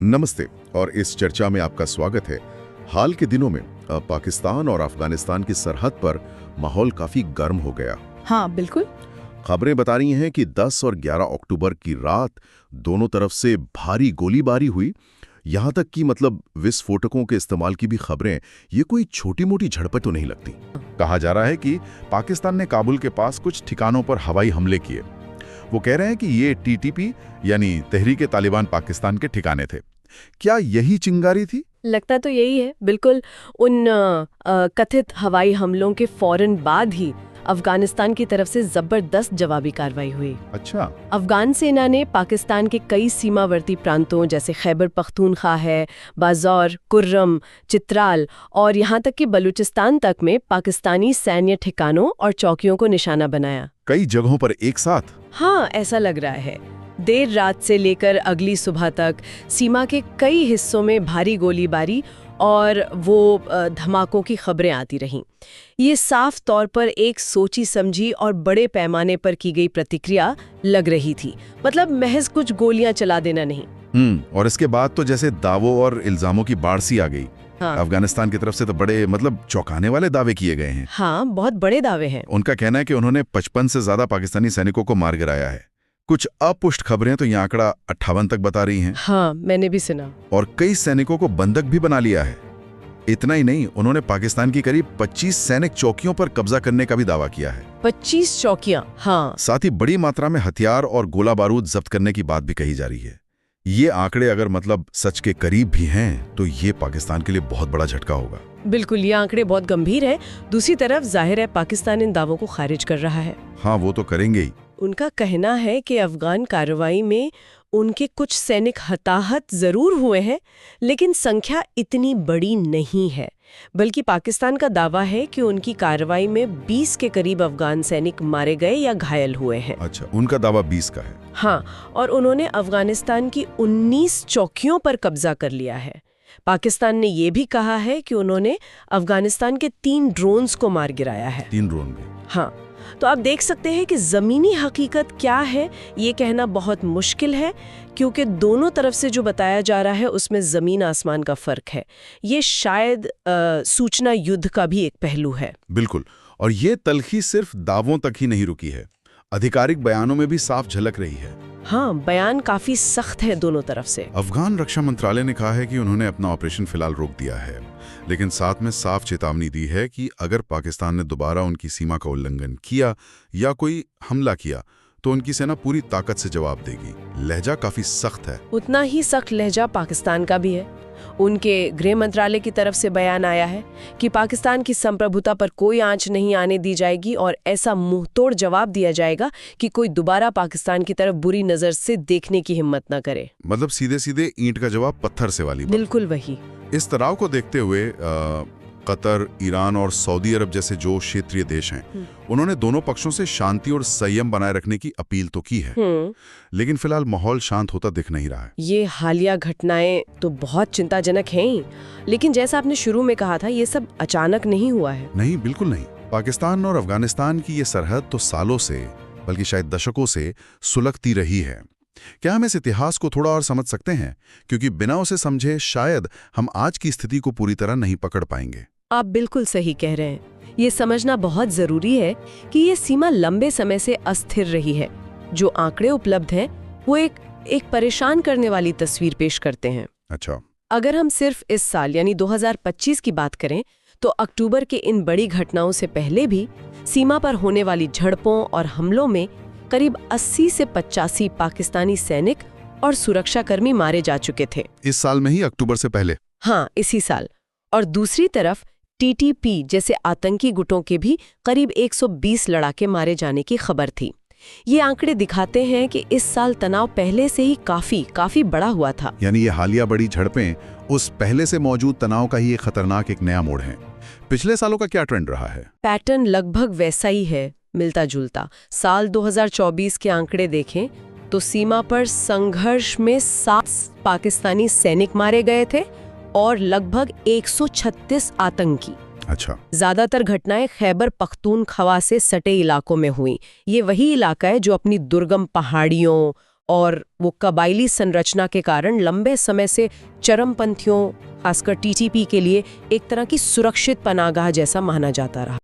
नमस्ते और इस चर्चा में आपका स्वागत है। हाल के दिनों में पाकिस्तान और अफगानिस्तान की सरहद पर माहौल काफी गर्म हो गया। हाँ बिल्कुल। खबरें बता रही हैं कि 10 और 11 अक्टूबर की रात दोनों तरफ से भारी गोलीबारी हुई। यहां तक कि विस्फोटकों के इस्तेमाल की भी खबरें। ये कोई छोटी मोटी झड़पें तो नहीं लगती। कहा जा रहा है कि पाकिस्तान ने काबुल के पास कुछ ठिकानों पर हवाई हमले किए। वो कह रहे हैं कि ये टीटीपी यानी तहरीक तालिबान पाकिस्तान के ठिकाने थे। क्या यही चिंगारी थी? लगता तो यही है बिल्कुल। उन कथित हवाई हमलों के फौरन बाद ही अफगानिस्तान की तरफ से जबरदस्त जवाबी कार्रवाई हुई। अच्छा। अफगान सेना ने पाकिस्तान के कई सीमावर्ती प्रांतों जैसे खैबर पख्तूनख्वा है, बाज़ौर, कुर्रम, चित्राल और यहाँ तक कि बलूचिस्तान तक में पाकिस्तानी सैन्य ठिकानों और चौकियों को निशाना बनाया। कई जगहों पर एक साथ? हाँ, ऐसा लग रहा है। देर रात से लेकर अगली सुबह तक सीमा के कई हिस्सों में भारी गोलीबारी और वो धमाकों की खबरें आती रहीं। ये साफ तौर पर एक सोची समझी और बड़े पैमाने पर की गई प्रतिक्रिया लग रही थी। महज कुछ गोलियां चला देना नहीं। और इसके बाद तो जैसे दावों और इल्जामों की बाढ़ सी आ गई। हाँ। अफगानिस्तान की तरफ से तो बड़े चौंकाने वाले दावे किए गए हैं। हाँ, बहुत बड़े दावे हैं। उनका कहना है कि उन्होंने 55 से ज्यादा पाकिस्तानी सैनिकों को मार गिराया है। कुछ अपुष्ट खबरें तो यह आंकड़ा 58 तक बता रही हैं। हाँ, मैंने भी सुना। और कई सैनिकों को बंधक भी बना लिया है। इतना ही नहीं, उन्होंने पाकिस्तान की करीब 25 सैनिक चौकियों पर कब्जा करने का भी दावा किया है। 25 चौकियां? हाँ। साथ ही बड़ी मात्रा में हथियार और गोला बारूद जब्त करने की बात भी कही जा रही है। ये आंकड़े अगर सच के करीब भी हैं तो ये पाकिस्तान के लिए बहुत बड़ा झटका होगा। बिल्कुल, ये आंकड़े बहुत गंभीर है। दूसरी तरफ जाहिर है पाकिस्तान इन दावों को खारिज कर रहा है। हाँ, वो तो करेंगे ही। उनका कहना है कि अफगान कार्रवाई में उनके कुछ सैनिक हताहत जरूर हुए हैं, लेकिन संख्या इतनी बड़ी नहीं है। बल्कि पाकिस्तान का दावा है कि उनकी कार्रवाई में 20 के करीब अफगान सैनिक मारे गए या घायल हुए हैं। अच्छा, उनका दावा 20 का है। हाँ, और उन्होंने अफगानिस्तान की 19 चौकियों पर कब्जा कर लिया है। पाकिस्तान ने यह भी कहा है कि उन्होंने अफगानिस्तान के 3 ड्रोन्स को मार गिराया है। 3 ड्रोन भी? हाँ, तो आप देख सकते हैं कि जमीनी हकीकत क्या है ये कहना बहुत मुश्किल है, क्योंकि दोनों तरफ से जो बताया जा रहा है उसमें जमीन आसमान का फर्क है। ये शायद सूचना युद्ध का भी एक पहलू है। बिल्कुल, और ये तल्खी सिर्फ दावों तक ही नहीं रुकी है, आधिकारिक बयानों में भी साफ झलक रही है। हाँ, बयान काफी सख्त है दोनों तरफ से। अफगान रक्षा मंत्रालय ने कहा है कि उन्होंने अपना ऑपरेशन फिलहाल रोक दिया है, लेकिन साथ में साफ चेतावनी दी है कि अगर पाकिस्तान ने दोबारा उनकी सीमा का उल्लंघन किया या कोई हमला किया तो उनकी सेना पूरी ताकत से जवाब देगी। लहजा काफी सख्त है। उतना ही सख्त लहजा पाकिस्तान का भी है। उनके गृह मंत्रालय की तरफ से बयान आया है कि पाकिस्तान की संप्रभुता पर कोई आंच नहीं आने दी जाएगी और ऐसा मुंहतोड़ जवाब दिया जाएगा कि कोई दोबारा पाकिस्तान की तरफ बुरी नजर से देखने की हिम्मत न करे। सीधे सीधे ईंट का जवाब पत्थर से वाली बात। बिल्कुल वही। इस तनाव को देखते हुए कतर, ईरान और सऊदी अरब जैसे जो क्षेत्रीय देश हैं, उन्होंने दोनों पक्षों से शांति और संयम बनाए रखने की अपील तो की है, लेकिन फिलहाल माहौल शांत होता दिख नहीं रहा है। ये हालिया घटनाएं तो बहुत चिंताजनक हैं ही, लेकिन जैसा आपने शुरू में कहा था, ये सब अचानक नहीं हुआ है। नहीं, बिल्कुल नहीं। पाकिस्तान और अफगानिस्तान की ये सरहद तो सालों से, बल्कि शायद दशकों से सुलगती रही है। क्या हम इस इतिहास को थोड़ा और समझ सकते हैं? क्योंकि बिना उसे समझे शायद हम आज की स्थिति को पूरी तरह नहीं पकड़ पाएंगे। आप बिल्कुल सही कह रहे हैं। ये समझना बहुत जरूरी है कि ये सीमा लंबे समय से अस्थिर रही है। जो आंकड़े उपलब्ध हैं, वो एक परेशान करने वाली तस्वीर पेश करते हैं। अच्छा। अगर हम सिर्फ इस साल यानी 2025 की बात करें तो अक्टूबर के इन बड़ी घटनाओं से पहले भी सीमा पर होने वाली झड़पों और हमलों में करीब 80 से 85 पाकिस्तानी सैनिक और सुरक्षाकर्मी मारे जा चुके थे। इस साल में ही, अक्टूबर से पहले? हाँ, इसी साल। और दूसरी तरफ टीटीपी जैसे आतंकी गुटों के भी करीब 120 लड़ाके मारे जाने की खबर थी। ये आंकड़े दिखाते हैं कि इस साल तनाव पहले से ही काफी बड़ा हुआ था। यानी ये हालिया बड़ी झड़पें उस पहले से मौजूद तनाव का ही एक खतरनाक एक नया मोड़ है। पिछले सालों का क्या ट्रेंड रहा है? पैटर्न लगभग वैसा ही है, मिलता जुलता। साल 2024 के आंकड़े देखें तो सीमा पर संघर्ष में 7 पाकिस्तानी सैनिक मारे गए थे और लगभग 136 आतंकी। अच्छा। ज्यादातर घटनाएं खैबर पख्तूनख्वा से सटे इलाकों में हुई। ये वही इलाका है जो अपनी दुर्गम पहाड़ियों और वो कबायली संरचना के कारण लंबे समय से चरमपंथियों खासकर टीटीपी के लिए एक तरह की सुरक्षित पनाहगाह जैसा माना जाता रहा।